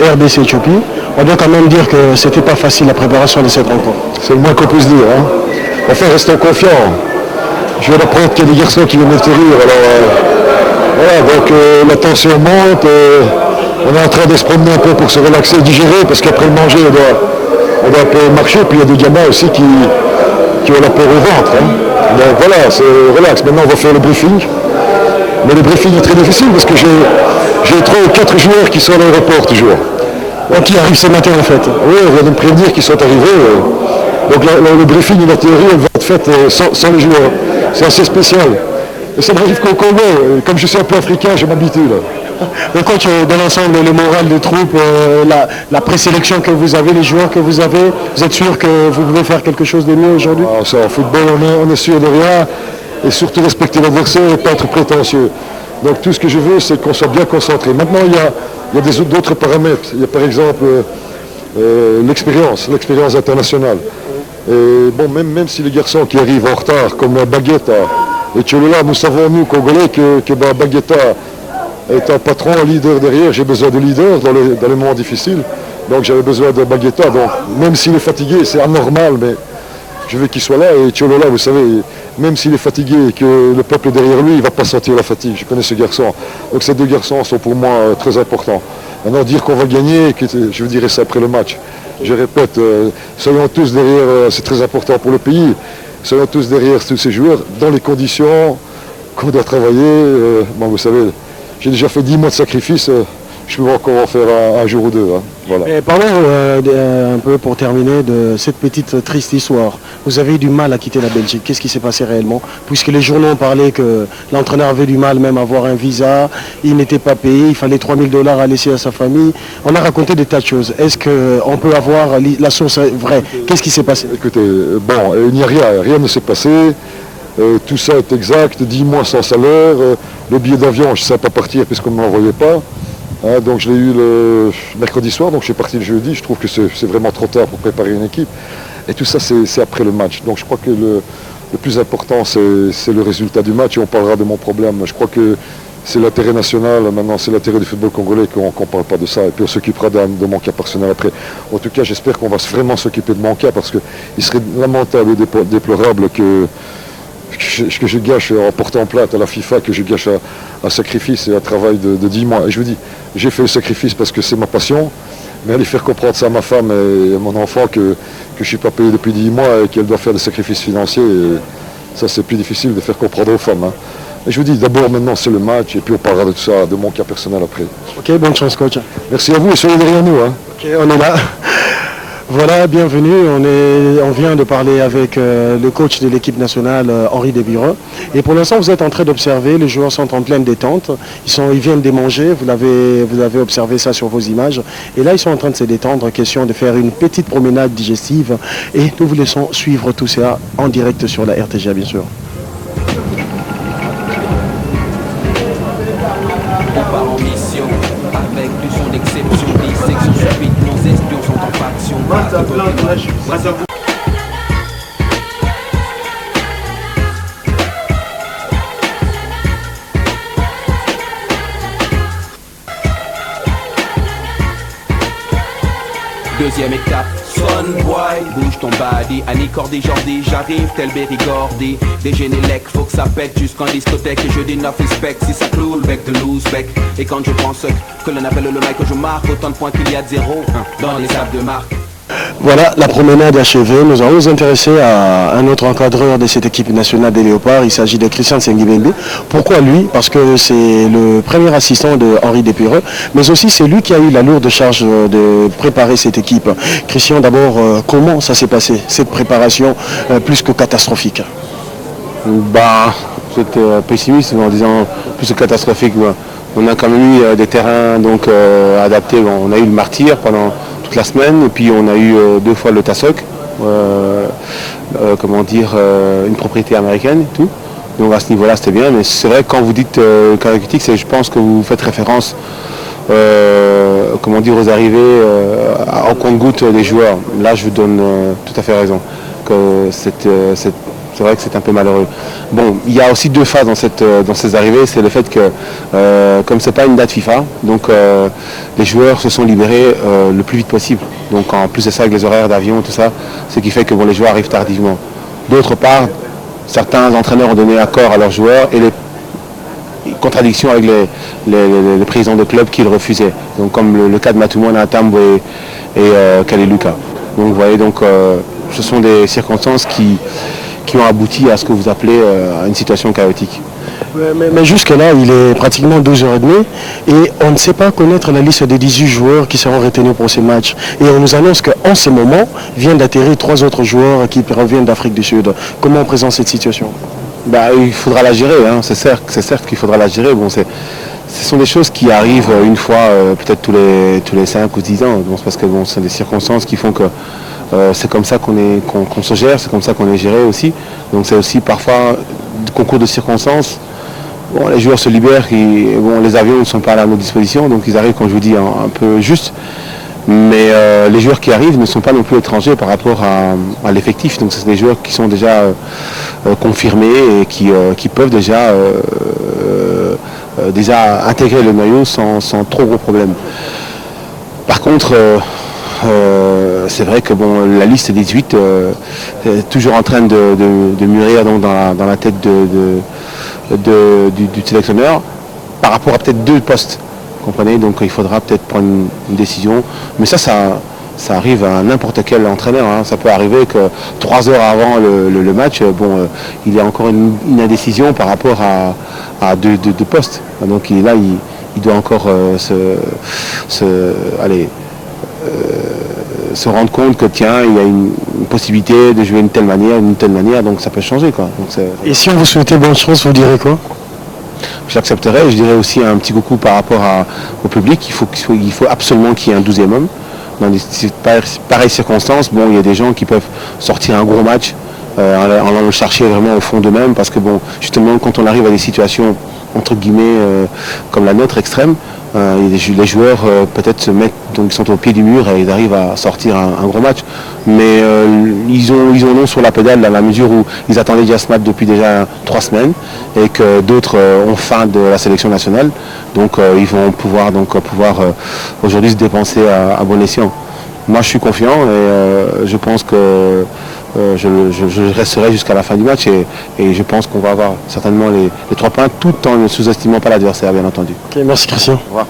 RDC-Éthiopie. On doit quand même dire que c'était pas facile la préparation de cette rencontre. C'est le moins qu'on puisse dire. Hein. Enfin, restons confiants. Je viens d'apprendre qu'il y a des garçons qui viennent d'atterrir. Voilà, donc la tension monte. On est en train de se promener un peu pour se relaxer, digérer, parce qu'après le manger, on doit un peu marcher. Puis il y a des gamins aussi qui ont la peur au ventre. Hein. Donc voilà, c'est relax. Maintenant, on va faire le briefing. Mais le briefing est très difficile parce que j'ai 3 ou 4 joueurs qui sont à l'aéroport toujours. Donc qui arrivent ce matin en fait. Oui, on vient de me prévenir qu'ils sont arrivés. Donc le briefing et la théorie, elle va être faite sans les joueurs. C'est assez spécial. Et ça m'arrive qu'au Congo, comme je suis un peu africain, je m'habitue là. Donc coach, dans l'ensemble, le moral de troupe, la présélection que vous avez, les joueurs que vous avez, vous êtes sûr que vous pouvez faire quelque chose de mieux aujourd'hui? En football, on est sûr de rien. Et surtout respecter l'adversaire et pas être prétentieux. Donc tout ce que je veux, c'est qu'on soit bien concentré. Maintenant, il y a d'autres paramètres. Il y a par exemple l'expérience internationale. Et bon, même si les garçons qui arrivent en retard, comme Baguetta et Tcholola, nous savons, nous, Congolais, que Baguetta est un patron, un leader derrière. J'ai besoin de leaders dans les moments difficiles. Donc j'avais besoin de Baguetta. Donc même s'il est fatigué, c'est anormal, mais je veux qu'il soit là. Et Tcholola, vous savez, même s'il est fatigué et que le peuple est derrière lui, il ne va pas sentir la fatigue. Je connais ce garçon. Donc ces 2 garçons sont pour moi très importants. Maintenant, dire qu'on va gagner, je vous dirai ça après le match. Je répète, soyons tous derrière, c'est très important pour le pays, soyons tous derrière tous ces joueurs dans les conditions qu'on doit travailler. Bon, vous savez, j'ai déjà fait 10 mois de sacrifice. Je peux encore en faire un jour ou 2. Hein. Voilà. Et parlons un peu pour terminer de cette petite triste histoire. Vous avez eu du mal à quitter la Belgique. Qu'est-ce qui s'est passé réellement? Puisque les journaux ont parlé que l'entraîneur avait du mal même à avoir un visa, il n'était pas payé, il fallait $3000 à laisser à sa famille. On a raconté des tas de choses. Est-ce qu'on peut avoir la source vraie? Qu'est-ce qui s'est passé? Écoutez, bon, il n'y a rien ne s'est passé. Tout ça est exact, 10 mois sans salaire. Le billet d'avion, je ne savais pas partir puisqu'on ne me l'envoyait pas. Hein, donc je l'ai eu le mercredi soir, donc je suis parti le jeudi. Je trouve que c'est vraiment trop tard pour préparer une équipe. Et tout ça, c'est après le match. Donc je crois que le plus important, c'est le résultat du match et on parlera de mon problème. Je crois que c'est l'intérêt national, maintenant c'est l'intérêt du football congolais qu'on ne parle pas de ça. Et puis on s'occupera de mon cas personnel après. En tout cas, j'espère qu'on va vraiment s'occuper de mon cas parce qu'il serait lamentable et déplorable que je gâche en portant plainte à la FIFA, que je gâche un sacrifice et un travail de 10 mois. Et je vous dis, j'ai fait le sacrifice parce que c'est ma passion, mais aller faire comprendre ça à ma femme et à mon enfant que je ne suis pas payé depuis 10 mois et qu'elle doit faire des sacrifices financiers, et ça c'est plus difficile de faire comprendre aux femmes. Hein. Et je vous dis, d'abord maintenant c'est le match et puis on parlera de tout ça, de mon cas personnel après. Ok, bonne chance coach. Merci à vous et soyez derrière nous. Hein. Ok, on est là. Voilà, bienvenue. On vient de parler avec le coach de l'équipe nationale, Henri Desbireux. Et pour l'instant, vous êtes en train d'observer, les joueurs sont en pleine détente. Ils viennent de manger, vous avez observé ça sur vos images. Et là, ils sont en train de se détendre, question de faire une petite promenade digestive. Et nous vous laissons suivre tout ça en direct sur la RTGA, bien sûr. Deuxième étape, Son Boy, bouge ton body, Annie Cordy Jordi, j'arrive tel Berry Gordy. Des Génélec, faut que ça pète jusqu'en discothèque. Et je dis enough respect, si ça cloue le bec de loose bec. Et quand je pense que l'on appelle le mec que je marque, autant de points qu'il y a de 0 dans les apps de marque. Voilà, la promenade achevée. Nous allons nous intéresser à un autre encadreur de cette équipe nationale des Léopards. Il s'agit de Christian Sengibembe. Pourquoi lui? Parce que c'est le premier assistant de Henri Desbireux, mais aussi c'est lui qui a eu la lourde charge de préparer cette équipe. Christian, d'abord, comment ça s'est passé, cette préparation plus que catastrophique? J'étais pessimiste en disant plus que catastrophique. On a quand même eu des terrains donc, adaptés. On a eu le Martyr pendant la semaine et puis on a eu 2 fois le Tassoc, une propriété américaine et tout. Donc à ce niveau-là c'était bien, mais c'est vrai que quand vous dites cas critique, je pense que vous faites référence aux arrivées en compte-gouttes des joueurs. Là je vous donne tout à fait raison. Que C'est vrai que c'est un peu malheureux. Bon, il y a aussi deux phases dans ces arrivées. C'est le fait que, comme c'est pas une date FIFA, donc les joueurs se sont libérés le plus vite possible. Donc en plus de ça, avec les horaires d'avion, tout ça, ce qui fait que bon, les joueurs arrivent tardivement. D'autre part, certains entraîneurs ont donné accord à leurs joueurs et les contradictions avec les présidents de clubs qui le refusaient. Donc comme le cas de Matoumana Tambwe et Kaleluka. Donc vous voyez, ce sont des circonstances qui ont abouti à ce que vous appelez à une situation chaotique. Mais jusque-là, il est pratiquement 12h30 et on ne sait pas connaître la liste des 18 joueurs qui seront retenus pour ces matchs. Et on nous annonce qu'en ce moment, viennent d'atterrir 3 autres joueurs qui reviennent d'Afrique du Sud. Comment on présente cette situation? Il faudra la gérer, hein. C'est certes qu'il faudra la gérer. Bon, ce sont des choses qui arrivent une fois, peut-être tous les 5 ou 10 ans. Bon, c'est parce que bon, ce sont des circonstances qui font que c'est comme ça qu'on se gère, c'est comme ça qu'on est géré aussi. Donc c'est aussi parfois concours de circonstances. Bon, les joueurs se libèrent, les avions ne sont pas à nos dispositions, donc ils arrivent, comme je vous dis, un peu juste. Mais les joueurs qui arrivent ne sont pas non plus étrangers par rapport à l'effectif. Donc c'est des joueurs qui sont déjà confirmés et qui peuvent déjà intégrer le noyau sans trop gros problèmes. Par contre, c'est vrai que bon, la liste 18 est toujours en train de mûrir donc, dans la tête du sélectionneur par rapport à peut-être 2 postes. Vous comprenez, donc il faudra peut-être prendre une décision. Mais ça arrive à n'importe quel entraîneur. Hein. Ça peut arriver que 3 heures avant le match, il y a encore une indécision par rapport à deux postes. Donc là, il doit encore se rendre compte que tiens, il y a une possibilité de jouer d'une telle manière, donc ça peut changer, quoi. Donc, et si on vous souhaitait bonne chance, vous direz quoi? J'accepterai. Je dirais aussi un petit coucou par rapport au public. Il faut absolument qu'il y ait un 12e homme. Dans pareilles circonstances, bon, il y a des gens qui peuvent sortir un gros match en allant le chercher vraiment au fond d'eux-mêmes, parce que bon, justement, quand on arrive à des situations entre guillemets comme la nôtre extrême, les joueurs peut-être se mettent, donc ils sont au pied du mur et ils arrivent à sortir un gros match, mais ils ont long sur la pédale dans la mesure où ils attendaient déjà ce match depuis déjà 3 semaines et que d'autres ont faim de la sélection nationale, donc ils vont pouvoir aujourd'hui se dépenser à bon escient. Moi je suis confiant et je pense que je resterai jusqu'à la fin du match et je pense qu'on va avoir certainement les 3 points tout en ne sous-estimant pas l'adversaire, bien entendu. Okay, merci Christian. Au revoir.